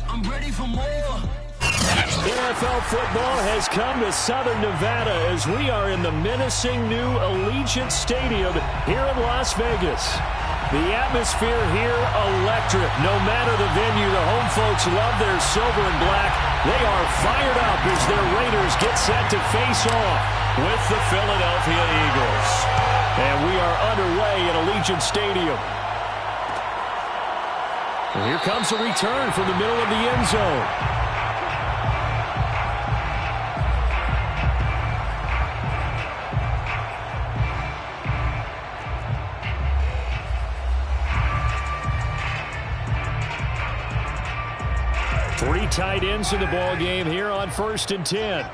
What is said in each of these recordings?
I'm ready for more. NFL football has come to Southern Nevada as we are in the menacing new Allegiant Stadium here in Las Vegas. The atmosphere here electric. No matter the venue, the home folks love their silver and black. They are fired up as their Raiders get set to face off with the Philadelphia Eagles. And we are underway at Allegiant Stadium. And here comes a return from the middle of the end zone. Three tight ends in the ball game here on 1st and 10.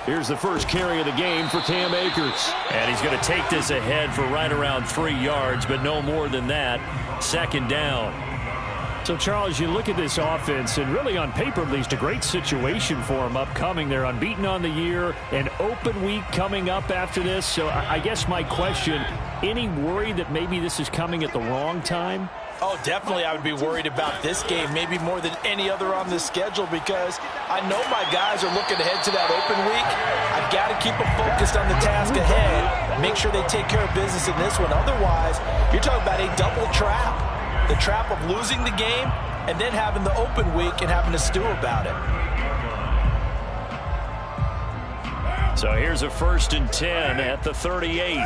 Here's the first carry of the game for Cam Akers. And he's going to take this ahead for right around 3 yards, but no more than that. 2nd down. So, Charles, you look at this offense, and really on paper at least, a great situation for them upcoming. They're unbeaten on the year, an open week coming up after this. So I guess my question, any worry that maybe this is coming at the wrong time? Oh, definitely I would be worried about this game, maybe more than any other on this schedule, because I know my guys are looking ahead to that open week. I've got to keep them focused on the task ahead, make sure they take care of business in this one. Otherwise, you're talking about a double trap. The trap of losing the game and then having the open week and having to stew about it. So here's a 1st and 10 at the 38.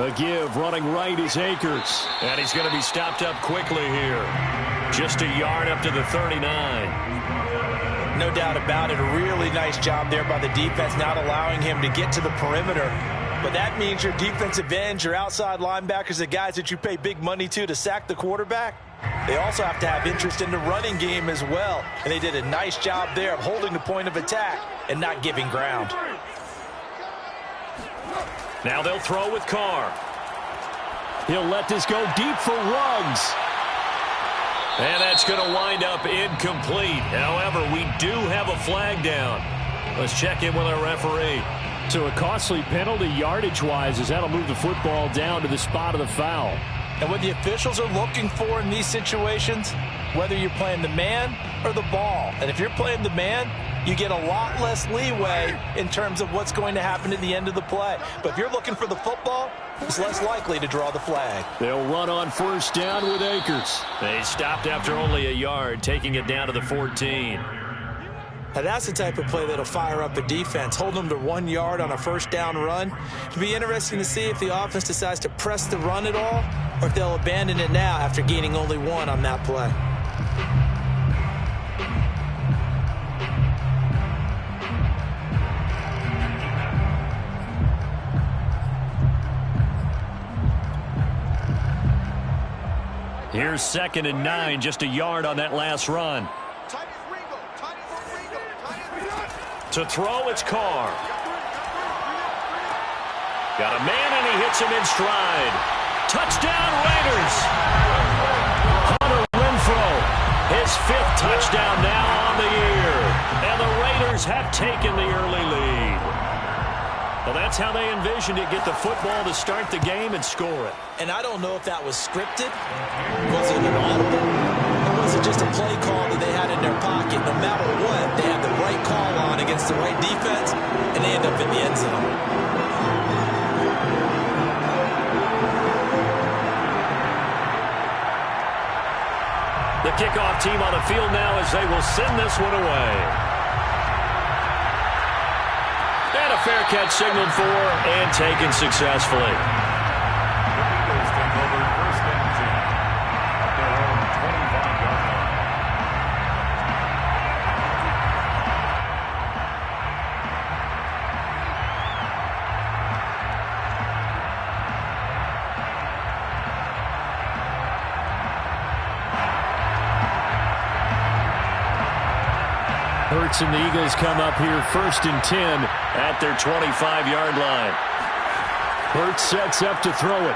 A give running right is Akers. And he's going to be stopped up quickly here. Just a yard up to the 39. No doubt about it. A really nice job there by the defense, not allowing him to get to the perimeter. But that means your defensive ends, your outside linebackers, the guys that you pay big money to sack the quarterback, they also have to have interest in the running game as well. And they did a nice job there of holding the point of attack and not giving ground. Now they'll throw with Carr. He'll let this go deep for Ruggs. And that's going to wind up incomplete. However, we do have a flag down. Let's check in with our referee. So a costly penalty yardage-wise as that'll move the football down to the spot of the foul. And what the officials are looking for in these situations, whether you're playing the man or the ball. And if you're playing the man, you get a lot less leeway in terms of what's going to happen at the end of the play. But if you're looking for the football, it's less likely to draw the flag. They'll run on 1st down with Akers. They stopped after only a yard, taking it down to the 14. Now that's the type of play that'll fire up a defense. Hold them to 1 yard on a 1st down run. It'll be interesting to see if the offense decides to press the run at all or if they'll abandon it now after gaining only 1 on that play. Here's 2nd and 9, just a yard on that last run. To throw, it's Carr. Got a man, and he hits him in stride. Touchdown, Raiders! Hunter Renfrow, his 5th touchdown now on the year. And the Raiders have taken the early lead. Well, that's how they envisioned it, get the football to start the game and score it. And I don't know if that was scripted. Was it an audible? Or was it just a play call that they had in their pocket? No matter what, they had the right call on against the right defense, and they end up in the end zone. The kickoff team on the field now as they will send this one away. And a fair catch signaled for and taken successfully. Hurts and the Eagles come up here 1st and 10 at their 25-yard line. Hurts sets up to throw it.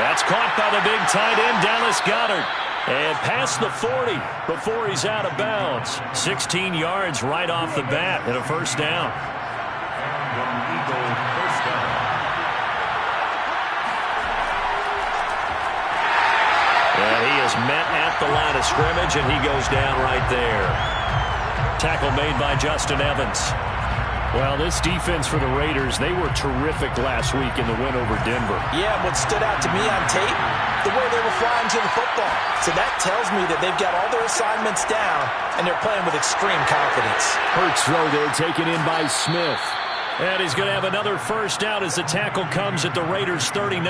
That's caught by the big tight end, Dallas Goedert. And past the 40 before he's out of bounds. 16 yards right off the bat and a 1st down. met at the line of scrimmage, and he goes down right there. Tackle made by Justin Evans. Well, this defense for the Raiders, they were terrific last week in the win over Denver. Yeah, what stood out to me on tape, the way they were flying to the football. So that tells me that they've got all their assignments down, and they're playing with extreme confidence. Hurts throw there, taken in by Smith. And he's going to have another first down as the tackle comes at the Raiders' 39.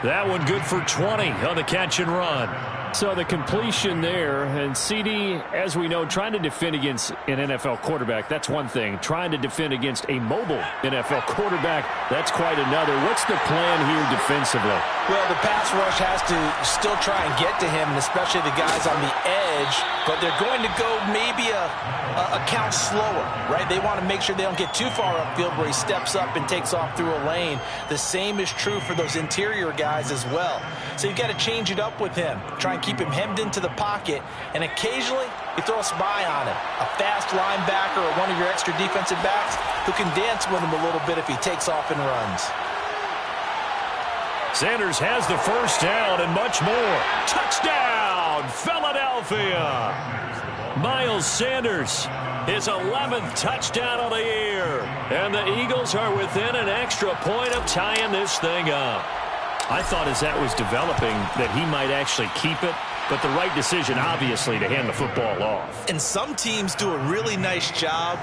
That one good for 20 on the catch and run. So the completion there, and CD, as we know, trying to defend against an NFL quarterback, that's one thing. Trying to defend against a mobile NFL quarterback, that's quite another. What's the plan here defensively? Well, the pass rush has to still try and get to him, and especially the guys on the edge, but they're going to go maybe a count slower, right? They want to make sure they don't get too far upfield where he steps up and takes off through a lane. The same is true for those interior guys as well. So you've got to change it up with him. Try and keep him hemmed into the pocket, and occasionally you throw a spy on him. A fast linebacker or one of your extra defensive backs who can dance with him a little bit if he takes off and runs. Sanders has the first down and much more. Touchdown, Philadelphia! Miles Sanders, his 11th touchdown of the year. And the Eagles are within an extra point of tying this thing up. I thought as that was developing that he might actually keep it, but the right decision, obviously, to hand the football off. And some teams do a really nice job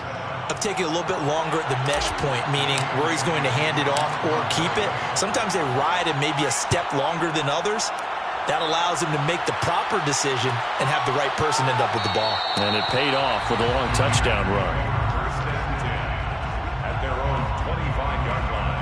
of taking a little bit longer at the mesh point, meaning where he's going to hand it off or keep it. Sometimes they ride it maybe a step longer than others. That allows him to make the proper decision and have the right person end up with the ball. And it paid off with a long touchdown run. First and 10 at their own 25-yard line.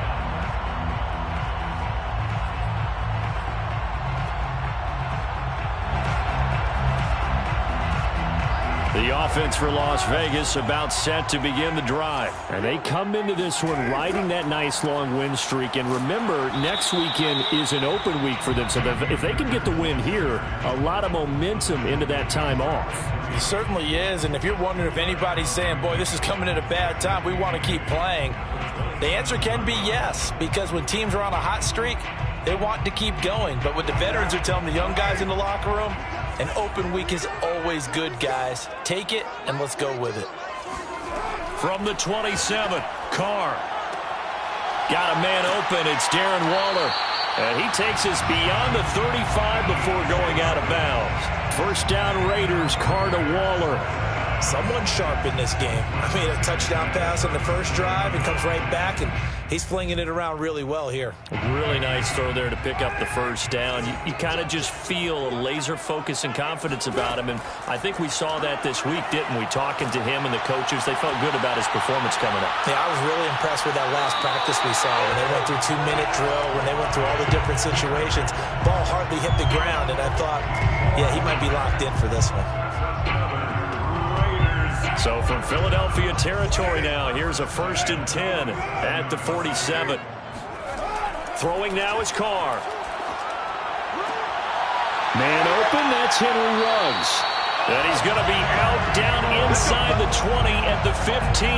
The offense for Las Vegas about set to begin the drive. And they come into this one riding that nice long win streak. And remember, next weekend is an open week for them. So if they can get the win here, a lot of momentum into that time off. It certainly is. And if you're wondering if anybody's saying, boy, this is coming at a bad time, we want to keep playing, the answer can be yes. Because when teams are on a hot streak, they want to keep going. But what the veterans are telling the young guys in the locker room, an open week is always good, guys. Take it, and let's go with it. From the 27, Carr. Got a man open. It's Darren Waller. And he takes us beyond the 35 before going out of bounds. First down Raiders, Carr to Waller. Someone sharp in this game. I mean, a touchdown pass on the first drive and comes right back, and he's flinging it around really well here. Really nice throw there to pick up the first down. You kind of just feel a laser focus and confidence about him, and I think we saw that this week, didn't we? Talking to him and the coaches, they felt good about his performance coming up. Yeah, I was really impressed with that last practice we saw when they went through 2-minute drill, when they went through all the different situations. Ball hardly hit the ground, and I thought, yeah, he might be locked in for this one. So from Philadelphia territory now, here's a 1st and 10 at the 47. Throwing now is Carr. Man open, that's Henry Ruggs. And he's going to be out down inside the 20 at the 15.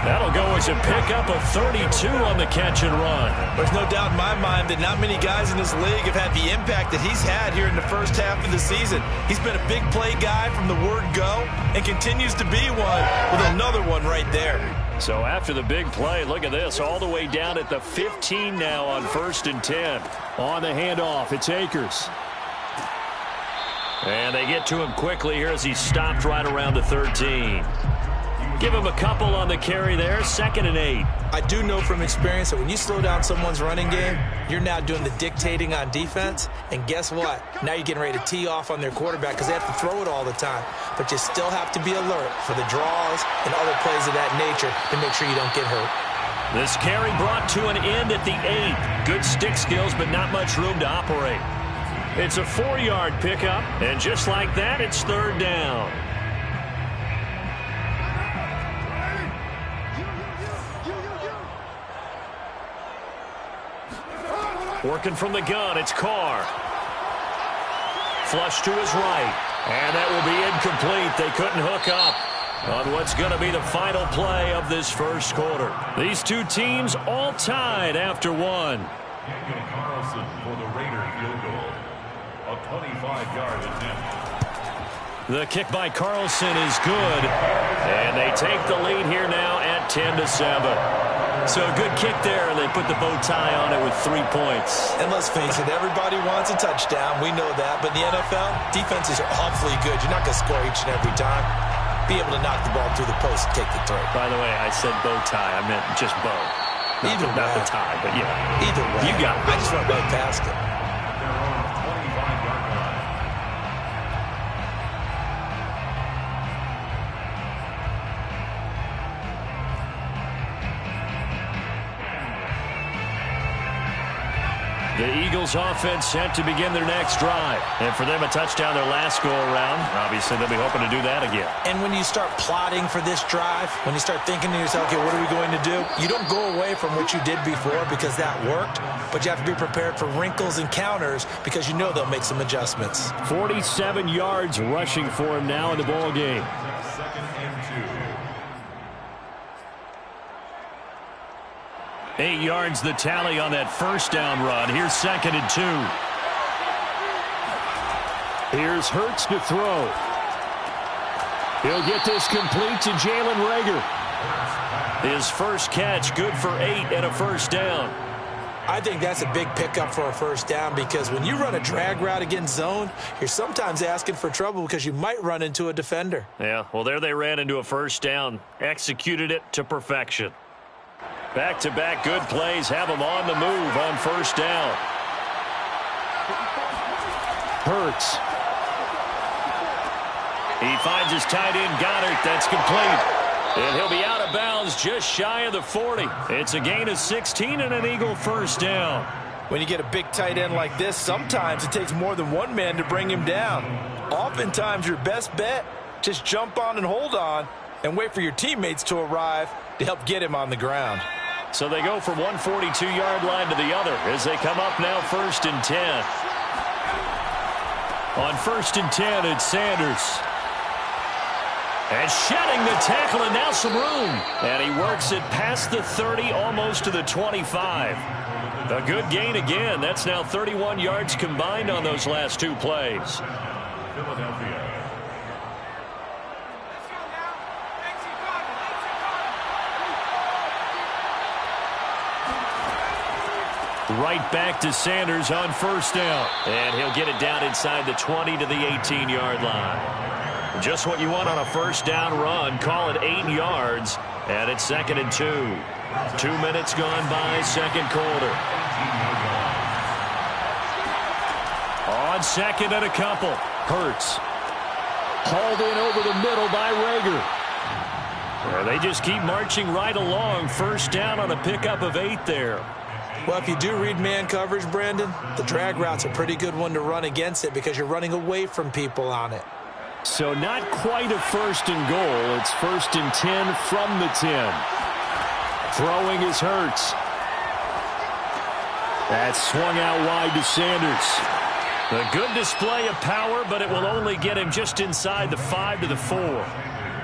That'll go as a pickup of 32 on the catch and run. There's no doubt in my mind that not many guys in this league have had the impact that he's had here in the first half of the season. He's been a big play guy from the word go and continues to be one with another one right there. So after the big play, look at this, all the way down at the 15 now on 1st and 10. On the handoff, it's Akers. And they get to him quickly here as he stopped right around the 13. Give him a couple on the carry there, 2nd and 8. I do know from experience that when you slow down someone's running game, you're now doing the dictating on defense. And guess what? Now you're getting ready to tee off on their quarterback because they have to throw it all the time. But you still have to be alert for the draws and other plays of that nature to make sure you don't get hurt. This carry brought to an end at the 8. Good stick skills, but not much room to operate. It's a 4-yard pickup, and just like that, it's 3rd down. Working from the gun, it's Carr. Flush to his right, and that will be incomplete. They couldn't hook up on what's going to be the final play of this first quarter. These two teams all tied after one. Daniel Carlson for the Raider field goal. a 25-yard attempt. The kick by Carlson is good. And they take the lead here now at 10-7. So a good kick there, and they put the bow tie on it with 3 points. And let's face it, everybody wants a touchdown. We know that. But in the NFL, defenses are awfully good. You're not going to score each and every time. Be able to knock the ball through the post and take the throw. By the way, I said bow tie. I meant just bow. Not the tie, but yeah. Either way. You got it. I just went right past it. Their own 25-yard line. The Eagles offense set to begin their next drive. And for them, a touchdown their last go-around. Obviously, they'll be hoping to do that again. And when you start plotting for this drive, when you start thinking to yourself, okay, what are we going to do? You don't go away from what you did before because that worked, but you have to be prepared for wrinkles and counters because you know they'll make some adjustments. 47 yards rushing for him now in the ball game. 2nd and 2. 8 yards the tally on that first down run. Here's 2nd and 2. Here's Hurts to throw. He'll get this complete to Jalen Reagor. His first catch, good for 8 and a first down. I think that's a big pickup for a first down because when you run a drag route against zone, you're sometimes asking for trouble because you might run into a defender. Yeah, well, there they ran into a first down. Executed it to perfection. Back-to-back good plays have them on the move on first down. Hurts. He finds his tight end, Goddard. That's complete. And he'll be out of bounds just shy of the 40. It's a gain of 16 and an Eagle first down. When you get a big tight end like this, sometimes it takes more than one man to bring him down. Oftentimes, your best bet, just jump on and hold on and wait for your teammates to arrive to help get him on the ground. So they go from one 42-yard line to the other as they come up now 1st and 10. On 1st and 10, it's Sanders. And shedding the tackle, and now some room. And he works it past the 30, almost to the 25. A good gain again. That's now 31 yards combined on those last 2 plays. Philadelphia. Right back to Sanders on first down. And he'll get it down inside the 20 to the 18-yard line. Just what you want on a first down run. Call it 8 yards. And it's 2nd and 2. 2 minutes gone by, second quarter. On 2nd and a couple. Hurts. Hauled in over the middle by Reagor. Well, they just keep marching right along. First down on a pickup of 8 there. Well, if you do read man coverage, Brandon, the drag route's a pretty good one to run against it because you're running away from people on it. So not quite a 1st and goal. It's 1st and 10 from the 10. Throwing is Hurts. That's swung out wide to Sanders. A good display of power, but it will only get him just inside the 5 to the 4.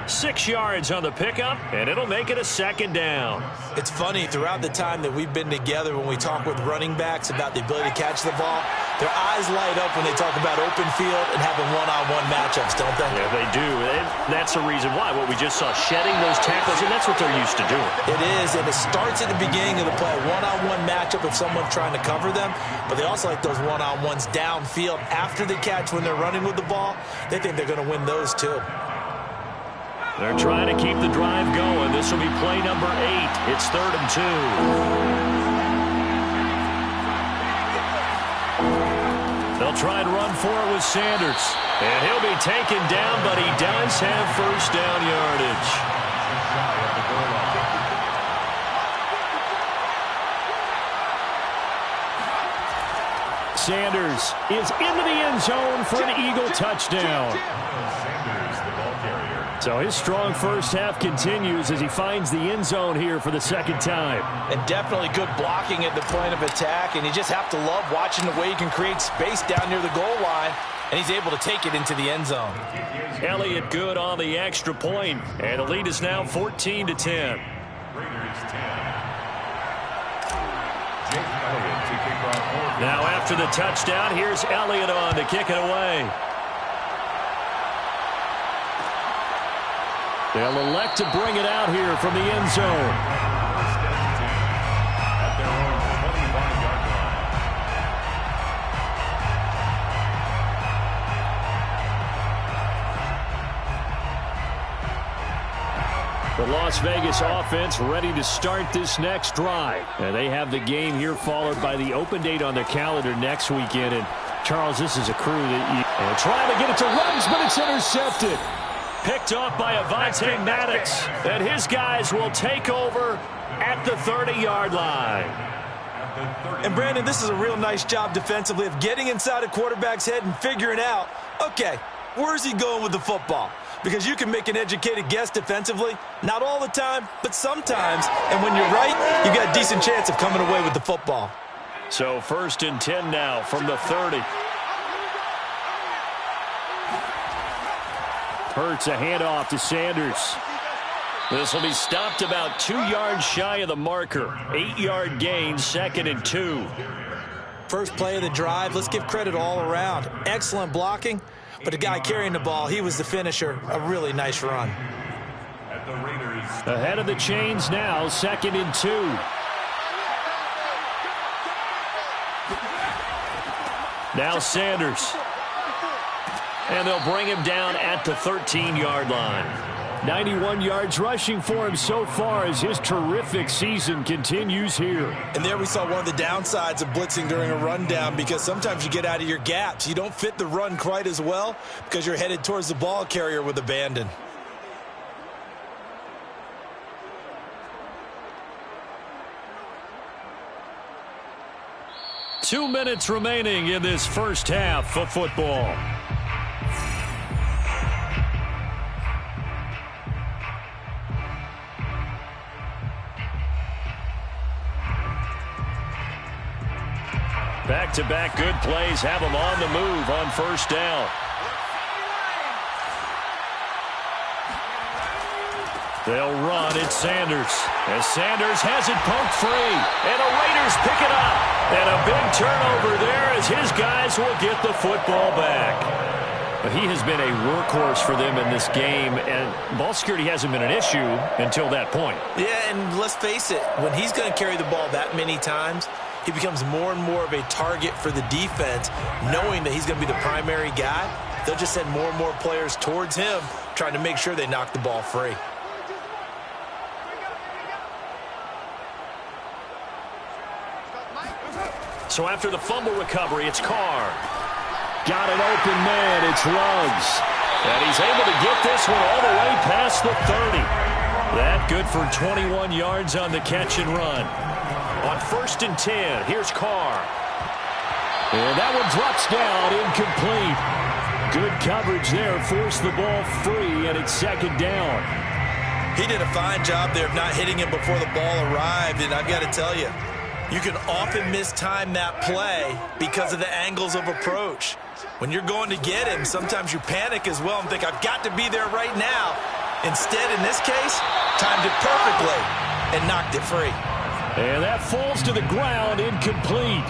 6 yards on the pickup, and it'll make it a 2nd down. It's funny, throughout the time that we've been together, when we talk with running backs about the ability to catch the ball, their eyes light up when they talk about open field and having one-on-one matchups, don't they? Yeah, they do. And that's the reason why. What we just saw, shedding those tackles, and that's what they're used to doing. It is, and it starts at the beginning of the play, one-on-one matchup if someone's trying to cover them, but they also like those one-on-ones downfield after the catch when they're running with the ball. They think they're going to win those too. They're trying to keep the drive going. This will be play number 8. It's 3rd and 2. They'll try and run for it with Sanders. And he'll be taken down, but he does have first down yardage. Sanders is into the end zone for an Eagle touchdown. So his strong first half continues as he finds the end zone here for the 2nd time. And definitely good blocking at the point of attack, and you just have to love watching the way he can create space down near the goal line, and he's able to take it into the end zone. Elliott good on the extra point, and the lead is now 14 to 10. Raiders 10. Jake Elliott to kick off. Now after After the touchdown, here's Elliott on to kick it away. They'll elect to bring it out here from the end zone. At their own 25-yard line. The Las Vegas offense ready to start this next drive. And they have the game here followed by the open date on their calendar next weekend. And Charles, this is a crew that trying to get it to Ruggs, but it's intercepted. Picked off by Avonte Maddox. And his guys will take over at the 30-yard line. And Brandon, this is a real nice job defensively of getting inside a quarterback's head and figuring out, okay, where's he going with the football? Because you can make an educated guess defensively. Not all the time, but sometimes. And when you're right, you got a decent chance of coming away with the football. So 1st and 10 now from the 30. Hurts a handoff to Sanders. This will be stopped about 2 yards shy of the marker. 8-yard gain, 2nd and 2. First play of the drive, let's give credit all around. Excellent blocking, but the guy carrying the ball, he was the finisher. A really nice run. At the Raiders. Ahead of the chains now, 2nd and 2. Now Sanders. And they'll bring him down at the 13-yard line. 91 yards rushing for him so far as his terrific season continues here. And there we saw one of the downsides of blitzing during a rundown, because sometimes you get out of your gaps. You don't fit the run quite as well because you're headed towards the ball carrier with abandon. Two minutes remaining in this first half of football. Back-to-back good plays have them on the move on first down. They'll run at Sanders. As Sanders has it poked free. And the Raiders pick it up. And a big turnover there as his guys will get the football back. But he has been a workhorse for them in this game, and ball security hasn't been an issue until that point. Yeah, and let's face it, when he's going to carry the ball that many times, he becomes more and more of a target for the defense, knowing that he's going to be the primary guy. They'll just send more and more players towards him, trying to make sure they knock the ball free. So after the fumble recovery, it's Carr. Got an open man, it's Ruggs. And he's able to get this one all the way past the 30. That good for 21 yards on the catch and run. On 1st and 10, here's Carr. And that one drops down, incomplete. Good coverage there, forced the ball free, and it's 2nd down. He did a fine job there of not hitting him before the ball arrived, and I've got to tell you, you can often mistime that play because of the angles of approach. When you're going to get him, sometimes you panic as well and think, I've got to be there right now. Instead, in this case, timed it perfectly and knocked it free. And that falls to the ground, incomplete.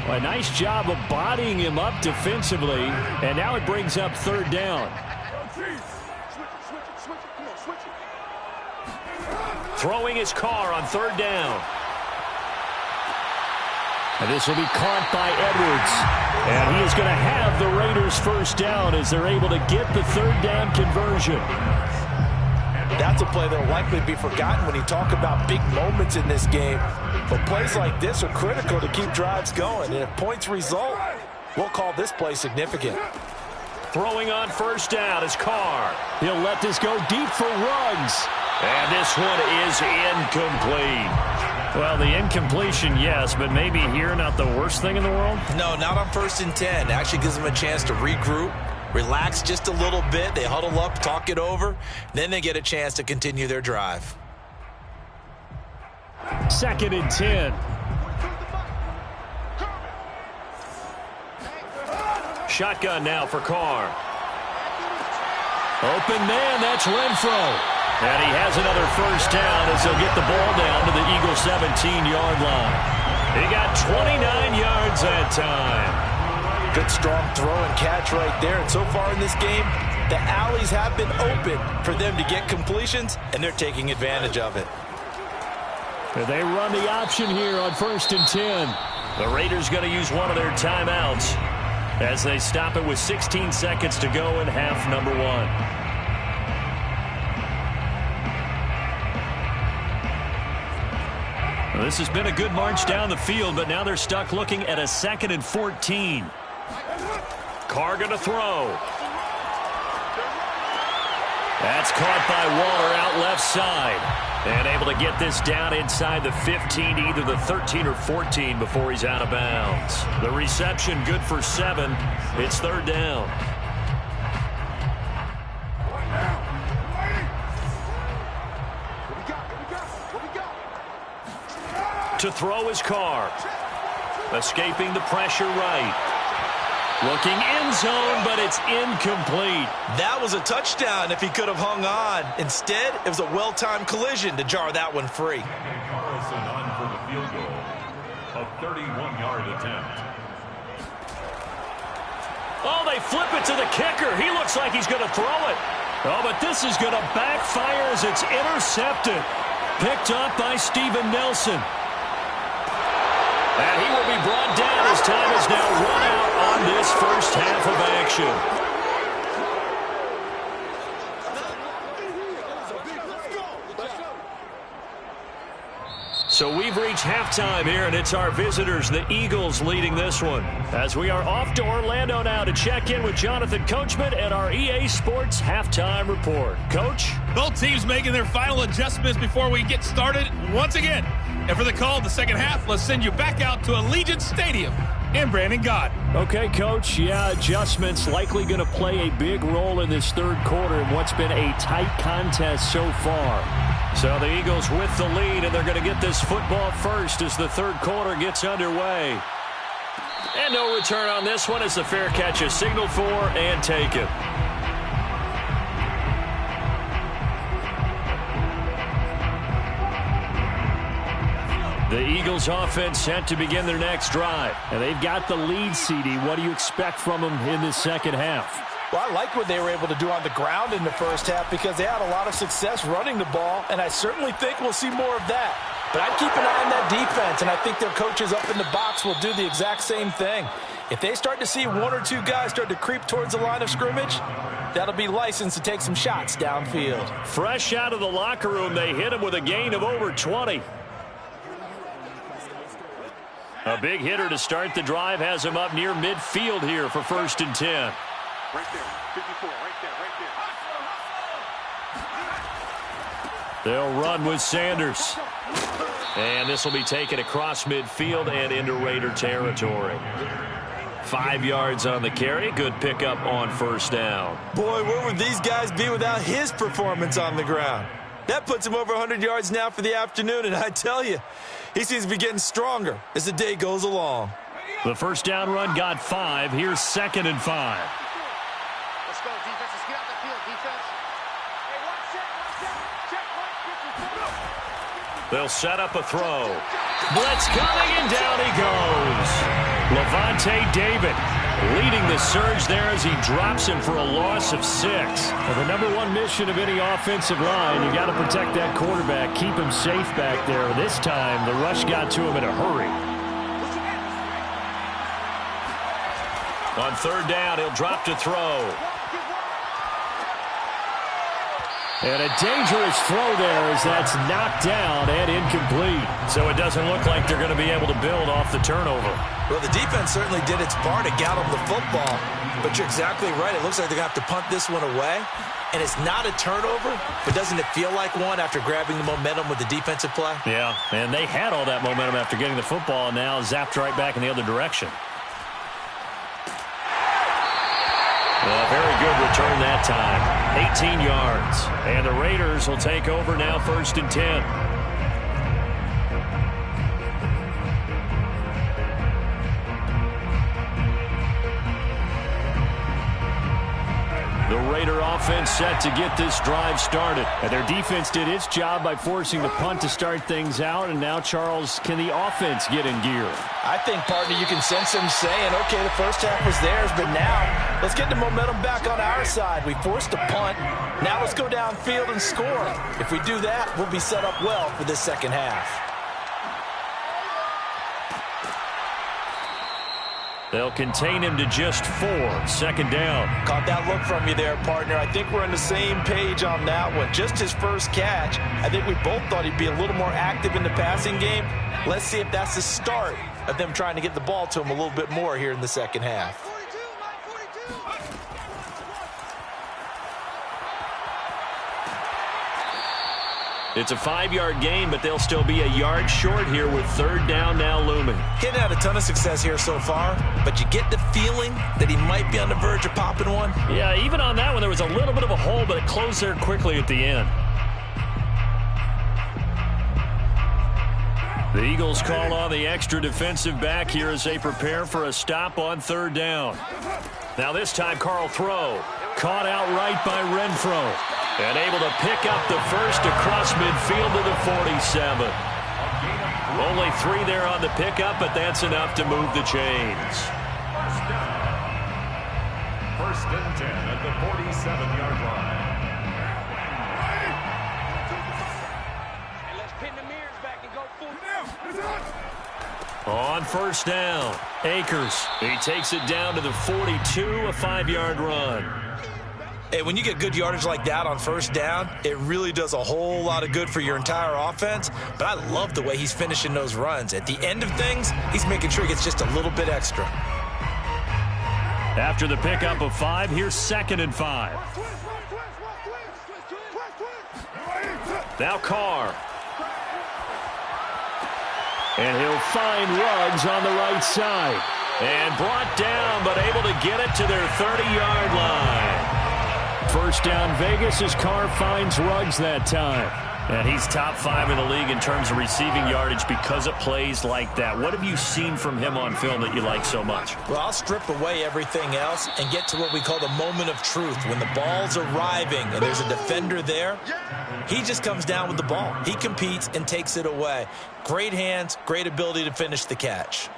A nice job of bodying him up defensively, and now it brings up 3rd down. Throwing his Carr on 3rd down. And this will be caught by Edwards. And he is going to have the Raiders 1st down as they're able to get the 3rd down conversion. That's a play that will likely be forgotten when you talk about big moments in this game. But plays like this are critical to keep drives going. And if points result, we'll call this play significant. Throwing on 1st down is Carr. He'll let this go deep for Ruggs. And this one is incomplete. Well, the incompletion, yes, but maybe here not the worst thing in the world? No, not on 1st and 10. Actually gives them a chance to regroup, relax just a little bit. They huddle up, talk it over. Then they get a chance to continue their drive. 2nd and 10. Shotgun now for Carr. Open man, that's Renfro. And he has another 1st down as he'll get the ball down to the Eagles' 17-yard line. He got 29 yards Downs that time. Good strong throw and catch right there. And so far in this game, the alleys have been open for them to get completions, and they're taking advantage of it. They run the option here on 1st and 10. The Raiders going to use one of their timeouts as they stop it with 16 seconds to go in half number 1. Well, this has been a good march down the field, but now they're stuck looking at a 2nd and 14. Carr going to throw. That's caught by Waller out left side. And able to get this down inside the 15, either the 13 or 14 before he's out of bounds. The reception good for 7. It's 3rd down. To throw his Carr. Escaping the pressure right. Looking end zone, but it's incomplete. That was a touchdown if he could have hung on. Instead, it was a well-timed collision to jar that one free. Carlson on for the field goal. A 31-yard attempt. Oh, they flip it to the kicker. He looks like he's going to throw it. Oh, but this is going to backfire as it's intercepted. Picked up by Steven Nelson. And he will be brought down as time is now run out on this first half of action. So we've reached halftime here, and it's our visitors, the Eagles, leading this one. As we are off to Orlando now to check in with Jonathan Coachman and our EA Sports Halftime Report. Coach? Both teams making their final adjustments before we get started once again. And for the call of the second half, let's send you back out to Allegiant Stadium in Brandon Gaudin. Okay, Coach. Yeah, adjustments likely going to play a big role in this third quarter in what's been a tight contest so far. So the Eagles with the lead, and they're going to get this football first as the third quarter gets underway. And no return on this one as the fair catch is signaled for and taken. The Eagles offense set to begin their next drive. And they've got the lead, CD. What do you expect from them in the second half? Well, I like what they were able to do on the ground in the first half because they had a lot of success running the ball, and I certainly think we'll see more of that. But I'd keep an eye on that defense, and I think their coaches up in the box will do the exact same thing. If they start to see one or two guys start to creep towards the line of scrimmage, that'll be licensed to take some shots downfield. Fresh out of the locker room, they hit him with a gain of over 20. A big hitter to start the drive has him up near midfield here for 1st and 10. Right there, 54, right right there. They'll run with Sanders. And this will be taken across midfield and into Raider territory. 5 yards on the carry. Good pickup on 1st down. Boy, where would these guys be without his performance on the ground? That puts him over 100 yards now for the afternoon, and I tell you, he seems to be getting stronger as the day goes along. The 1st down run got 5. Here's 2nd and 5. Let's go, defense. Let's get out the field, defense. Hey, one check. They'll set up a throw. Blitz coming, and down he goes. Lavonte David leading the surge there as he drops him for a loss of 6. Well, the number one mission of any offensive line, you got to protect that quarterback, keep him safe back there. This time, the rush got to him in a hurry. On 3rd down, he'll drop to throw. And a dangerous throw there as that's knocked down and incomplete. So it doesn't look like they're going to be able to build off the turnover. Well, the defense certainly did its part to gallop the football. But you're exactly right. It looks like they're going to have to punt this one away. And it's not a turnover, but doesn't it feel like one after grabbing the momentum with the defensive play? Yeah, and they had all that momentum after getting the football, and now zapped right back in the other direction. Very good return that time. 18 yards. And the Raiders will take over now 1st and 10. The Raider offense set to get this drive started. And their defense did its job by forcing the punt to start things out. And now, Charles, can the offense get in gear? I think, partner, you can sense them saying, okay, the first half was theirs, but now let's get the momentum back on our side. We forced a punt. Now let's go downfield and score. If we do that, we'll be set up well for this second half. They'll contain him to just 4. Second down. Caught that look from you there, partner. I think we're on the same page on that one. Just his first catch. I think we both thought he'd be a little more active in the passing game. Let's see if that's the start of them trying to get the ball to him a little bit more here in the second half. It's a 5-yard gain, but they'll still be a yard short here with third down now looming. He's had a ton of success here so far, but you get the feeling that he might be on the verge of popping one. Yeah, even on that one, there was a little bit of a hole, but it closed there quickly at the end. The Eagles call on the extra defensive back here as they prepare for a stop on third down. Now this time, Carl throw. Caught outright by Renfro. And able to pick up the first across midfield to the 47. Only 3 there on the pickup, but that's enough to move the chains. First and 10 at the 47-yard line. Let's pin the mirrors back and go full. On first down, Akers. He takes it down to the 42, a 5-yard run. Hey, when you get good yardage like that on first down, it really does a whole lot of good for your entire offense. But I love the way he's finishing those runs. At the end of things, he's making sure he gets just a little bit extra. After the pickup of 5, here's 2nd and 5. Now Carr. And he'll find Ruggs on the right side. And brought down, but able to get it to their 30-yard line. First down Vegas as Carr finds Ruggs that time. And he's top 5 in the league in terms of receiving yardage because of plays like that. What have you seen from him on film that you like so much? Well, I'll strip away everything else and get to what we call the moment of truth. When the ball's arriving and there's a defender there, he just comes down with the ball. He competes and takes it away. Great hands, great ability to finish the catch.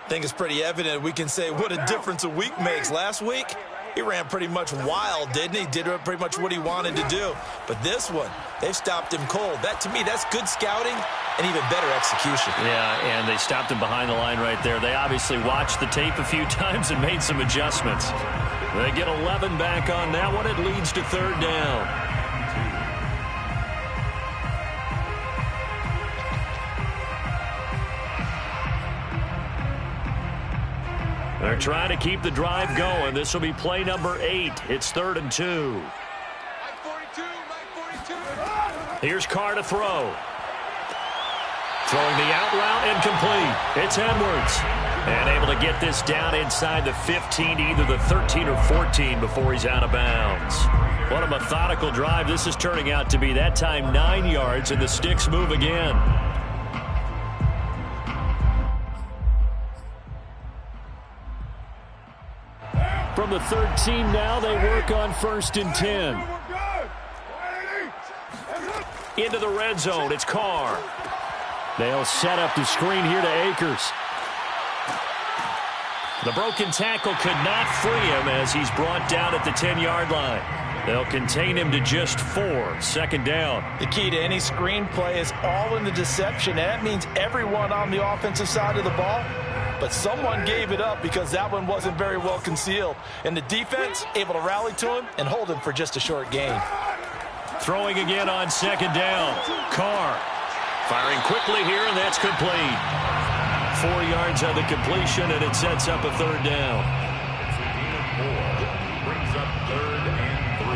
I think it's pretty evident we can say what a difference a week makes. Last week, he ran pretty much wild, didn't he? Did pretty much what he wanted to do. But this one, they've stopped him cold. That, to me, that's good scouting and even better execution. Yeah, and they stopped him behind the line right there. They obviously watched the tape a few times and made some adjustments. They get 11 back on that one. It leads to third down. They're trying to keep the drive going. This will be play number 8. It's 3rd and 2. Here's Carr to throw. Throwing the out route incomplete. It's Edwards. And able to get this down inside the 15, either the 13 or 14 before he's out of bounds. What a methodical drive this is turning out to be. That time 9 yards, and the sticks move again. From the 13 now, they work on 1st and 10. Into the red zone, it's Carr. They'll set up the screen here to Akers. The broken tackle could not free him as he's brought down at the 10-yard line. They'll contain him to just 4. 2nd down. The key to any screen play is all in the deception. And that means everyone on the offensive side of the ball. But someone gave it up because that one wasn't very well concealed. And the defense able to rally to him and hold him for just a short gain. Throwing again on 2nd down. Carr firing quickly here, and that's complete. 4 yards on the completion, and it sets up a 3rd down. Brings up 3rd and 3.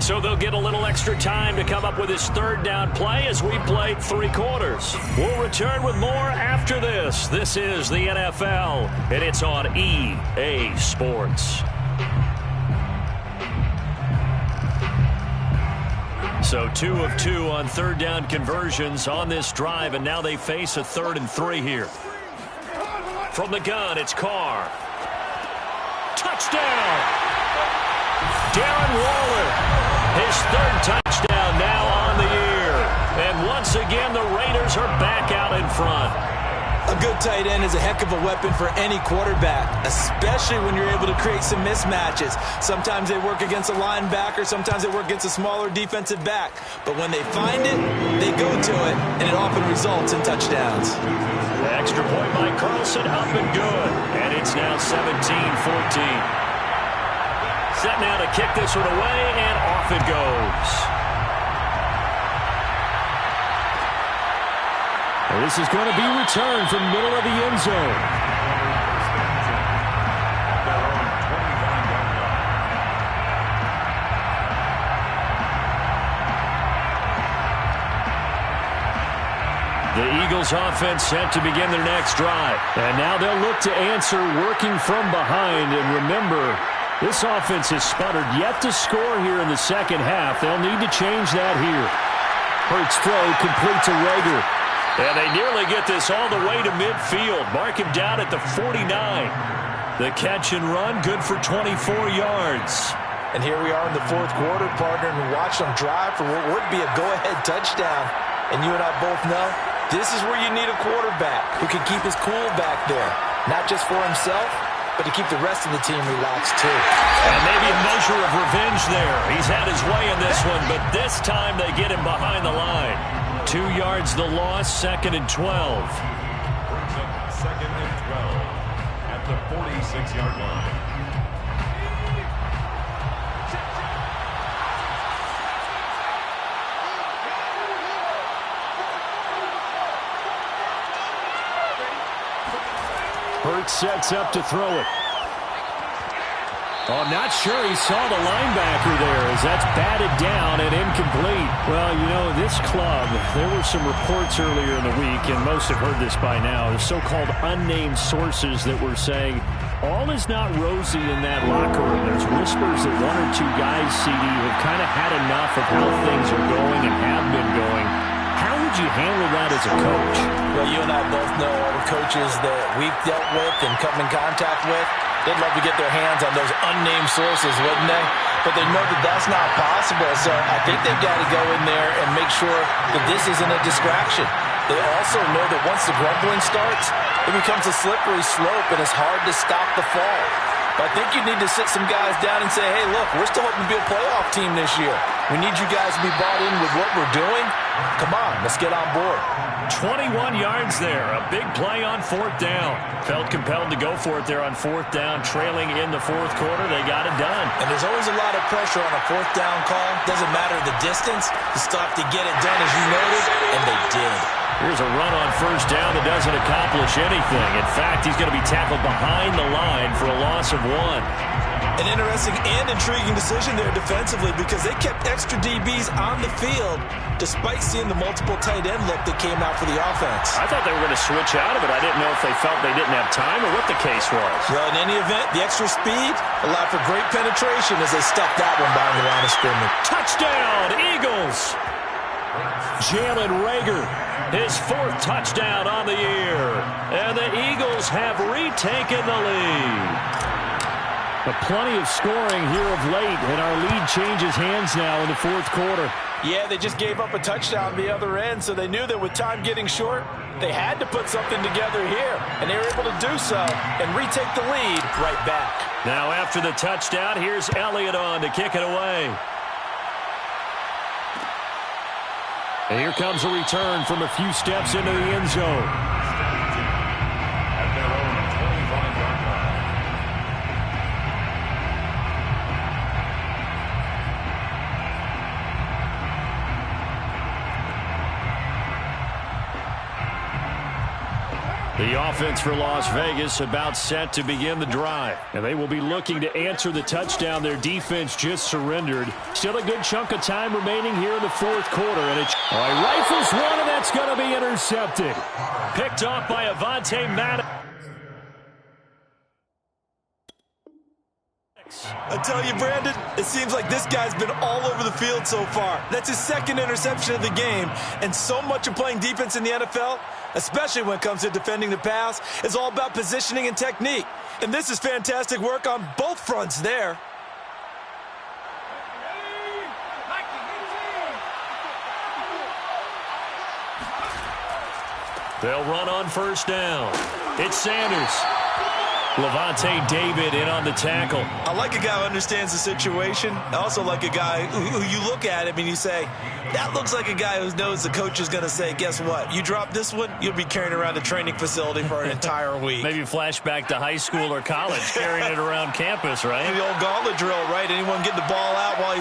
So they'll get a little extra time to come up with his 3rd down play as we played 3 quarters. We'll return with more after this. This is the NFL, and it's on EA Sports. So 2 of 2 on 3rd down conversions on this drive, and now they face a 3rd and 3 here. From the gun, it's Carr. Touchdown! Darren Waller, his third touchdown now on the year. And once again, the Raiders are back out in front. A good tight end is a heck of a weapon for any quarterback, especially when you're able to create some mismatches. Sometimes they work against a linebacker, sometimes they work against a smaller defensive back. But when they find it, they go to it, and it often results in touchdowns. The extra point by Carlson, up and good. And it's now 17-14. Set now to kick this one away, and off it goes. This is going to be returned from middle of the end zone. The Eagles offense set to begin their next drive. And now they'll look to answer working from behind. And remember, this offense has sputtered yet to score here in the second half. They'll need to change that here. Hurts throw complete to Reagor. And they nearly get this all the way to midfield. Mark him down at the 49. The catch and run, good for 24 yards. And here we are in the fourth quarter, partner, and watch them drive for what would be a go-ahead touchdown. And you and I both know this is where you need a quarterback who can keep his cool back there. Not just for himself, but to keep the rest of the team relaxed too. And maybe a measure of revenge there. He's had his way in this one, but this time they get him behind the line. 2 yards the loss, 2nd and 12. Brings up 2nd and 12 at the 46-yard line. Hurts sets up to throw it. Oh, not sure he saw the linebacker there as that's batted down and incomplete. Well, you know, this club, there were some reports earlier in the week, and most have heard this by now, the so-called unnamed sources that were saying all is not rosy in that locker room. There's whispers that one or two guys, CD, have kind of had enough of how things are going and have been going. How would you handle that as a coach? Well, you and I both know all the coaches that we've dealt with and come in contact with. They'd love to get their hands on those unnamed sources, wouldn't they? But they know that that's not possible, so I think they've got to go in there and make sure that this isn't a distraction. They also know that once the grumbling starts, it becomes a slippery slope, and it's hard to stop the fall. But I think you need to sit some guys down and say, hey, look, we're still hoping to be a playoff team this year. We need you guys to be bought in with what we're doing. Come on, let's get on board. 21 yards there. A big play on 4th down. Felt compelled to go for it there on 4th down. Trailing in the 4th quarter. They got it done. And there's always a lot of pressure on a 4th down call. Doesn't matter the distance. You still have to get it done as you noted, and they did. Here's a run on 1st down that doesn't accomplish anything. In fact, he's going to be tackled behind the line for a loss of 1. An interesting and intriguing decision there defensively because they kept extra DBs on the field despite seeing the multiple tight end look that came out for the offense. I thought they were going to switch out of it. I didn't know if they felt they didn't have time or what the case was. Well, in any event, the extra speed allowed for great penetration as they stuck that one behind the line of scrimmage. Touchdown, Eagles! Jalen Reagor, his 4th touchdown on the year. And the Eagles have retaken the lead. But plenty of scoring here of late, and our lead changes hands now in the 4th quarter. Yeah, they just gave up a touchdown the other end, so they knew that with time getting short, they had to put something together here, and they were able to do so and retake the lead right back. Now after the touchdown, here's Elliott on to kick it away. And here comes a return from a few steps into the end zone. At their own 25-yard line. The offense for Las Vegas about set to begin the drive. And they will be looking to answer the touchdown their defense just surrendered. Still a good chunk of time remaining here in the 4th quarter. And it rifles one, and that's going to be intercepted. Picked off by Avonte Maddox. Sanders. I tell you, Brandon, it seems like this guy's been all over the field so far. That's his second interception of the game, and so much of playing defense in the NFL, especially when it comes to defending the pass, is all about positioning and technique. And this is fantastic work on both fronts there. They'll run on first down. It's Sanders. Lavonte David in on the tackle. I like a guy who understands the situation. I also like a guy who you look at him and you say, that looks like a guy who knows the coach is going to say, guess what? You drop this one, you'll be carrying around a training facility for an entire week. Maybe flashback to high school or college, carrying it around campus, right? The old gauntlet drill, right? Anyone get the ball out while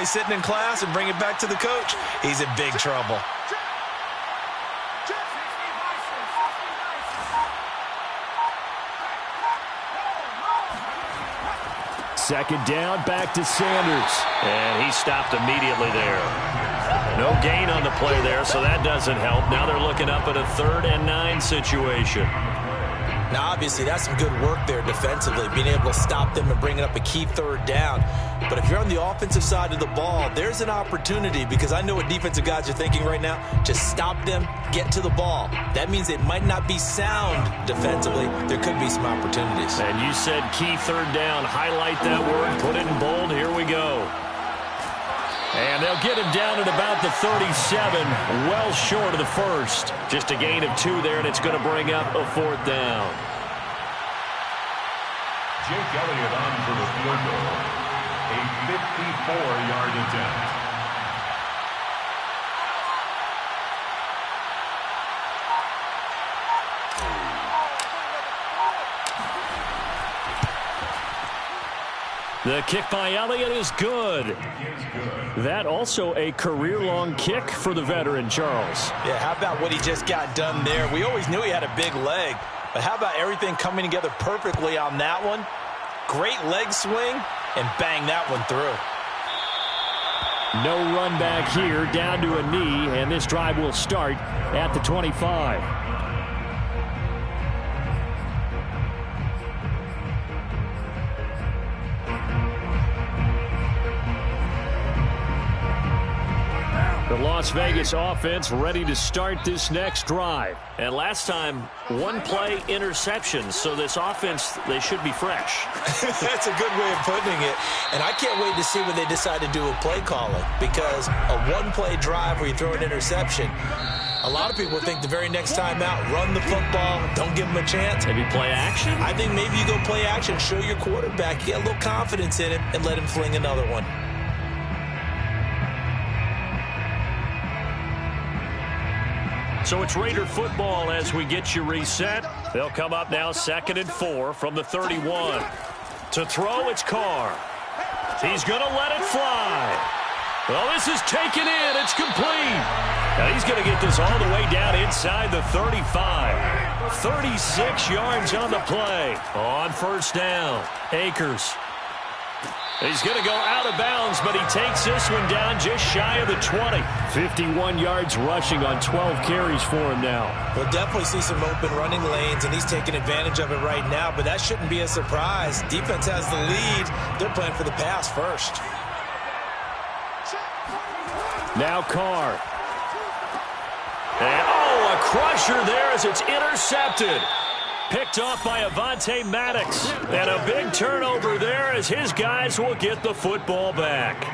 he's sitting in class and bring it back to the coach? He's in big trouble. Second down, back to Sanders. And he stopped immediately there. No gain on the play there, so that doesn't help. Now they're looking up at a 3rd and 9 situation. Now, obviously, that's some good work there defensively, being able to stop them and bringing up a key 3rd down. But if you're on the offensive side of the ball, there's an opportunity, because I know what defensive guys are thinking right now. Just stop them, get to the ball. That means it might not be sound defensively. There could be some opportunities. And you said key 3rd down. Highlight that word, put it in bold. Here we go. And they'll get him down at about the 37, well short of the first. Just a gain of 2 there, and it's going to bring up a 4th down. Jake Elliott on for the field goal. A 54-yard attempt. The kick by Elliott is good. That also a career-long kick for the veteran, Charles. Yeah, how about what he just got done there? We always knew he had a big leg, but how about everything coming together perfectly on that one? Great leg swing, and bang that one through. No run back here, down to a knee, and this drive will start at the 25. The Las Vegas offense ready to start this next drive. And last time, 1-play interceptions. So this offense, they should be fresh. That's a good way of putting it. And I can't wait to see when they decide to do a play calling. Because a 1-play drive where you throw an interception, a lot of people think the very next time out, run the football, don't give them a chance. Maybe play action? I think maybe you go play action, show your quarterback, get a little confidence in him, and let him fling another one. So it's Raider football as we get you reset. They'll come up now 2nd and 4 from the 31. To throw, it's Carr. He's going to let it fly. Well, this is taken in. It's complete. Now he's going to get this all the way down inside the 35. 36 yards on the play. On first down, Akers. He's going to go out of bounds, but he takes this one down just shy of the 20. 51 yards rushing on 12 carries for him now. We'll definitely see some open running lanes, and he's taking advantage of it right now, but that shouldn't be a surprise. Defense has the lead. They're playing for the pass first. Now Carr. And, a crusher there as it's intercepted. Picked off by Avonte Maddox. And a big turnover there as his guys will get the football back.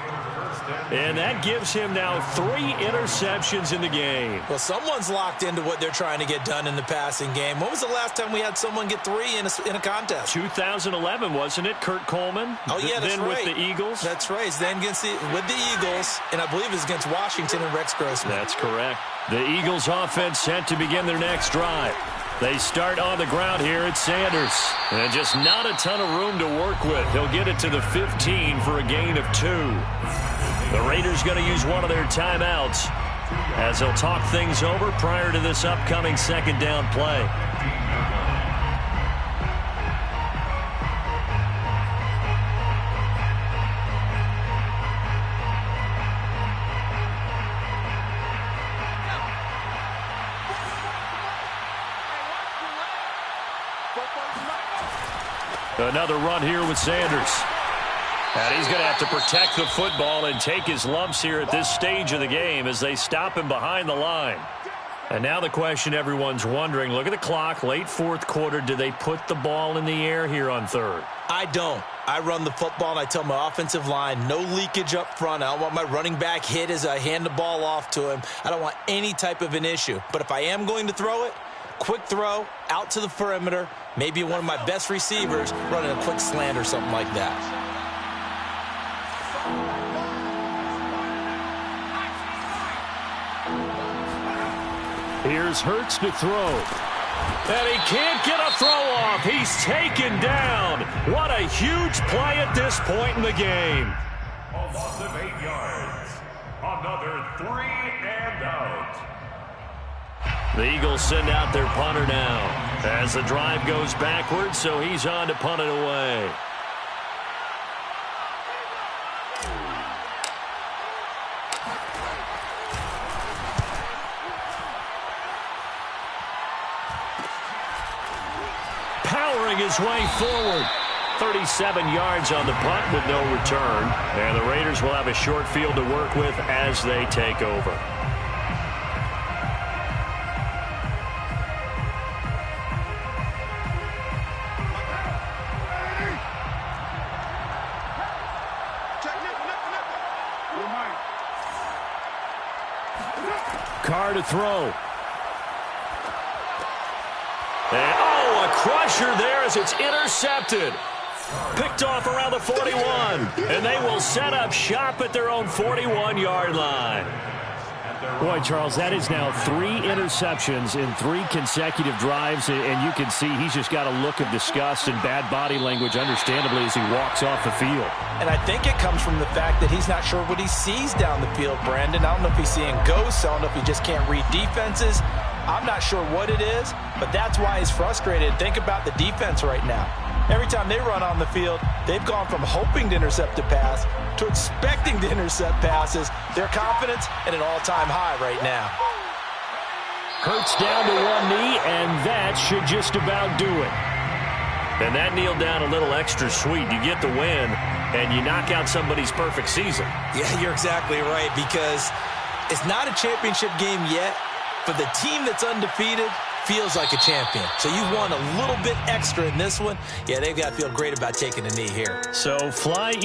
And that gives him now 3 interceptions in the game. Well, someone's locked into what they're trying to get done in the passing game. When was the last time we had someone get 3 in a contest? 2011, wasn't it? Kurt Coleman? Oh, yeah, that's then right. With the Eagles? That's right. Then with the Eagles, and I believe it was against Washington and Rex Grossman. That's correct. The Eagles offense set to begin their next drive. They start on the ground here at Sanders. And just not a ton of room to work with. He'll get it to the 15 for a gain of 2. The Raiders going to use one of their timeouts as they'll talk things over prior to this upcoming 2nd down play. Another run here with Sanders. And he's going to have to protect the football and take his lumps here at this stage of the game as they stop him behind the line. And now the question everyone's wondering, look at the clock, late fourth quarter, do they put the ball in the air here on third? I don't. I run the football, and I tell my offensive line, no leakage up front. I don't want my running back hit as I hand the ball off to him. I don't want any type of an issue. But if I am going to throw it, quick throw, out to the perimeter, maybe one of my best receivers running a quick slant or something like that. Here's Hurts to throw. And he can't get a throw off. He's taken down. What a huge play at this point in the game. A loss of 8 yards. Another 3 and out. The Eagles send out their punter now as the drive goes backwards, so he's on to punt it away. Powering his way forward. 37 yards on the punt with no return. And the Raiders will have a short field to work with as they take over. Carr to throw. And, oh, a crusher there as it's intercepted. Picked off around the 41. And they will set up shop at their own 41-yard line. Boy, Charles, that is now 3 interceptions in 3 consecutive drives. And you can see he's just got a look of disgust and bad body language, understandably, as he walks off the field. And I think it comes from the fact that he's not sure what he sees down the field, Brandon. I don't know if he's seeing ghosts. I don't know if he just can't read defenses. I'm not sure what it is, but that's why he's frustrated. Think about the defense right now. Every time they run on the field, they've gone from hoping to intercept a pass to expecting to intercept passes. Their confidence at an all-time high right now. Hurts down to one knee, and that should just about do it. And that kneel down a little extra sweet. You get the win, and you knock out somebody's perfect season. Yeah, you're exactly right, because it's not a championship game yet, but the team that's undefeated feels like a champion. So you've won a little bit extra in this one. Yeah, they've got to feel great about taking a knee here. So fly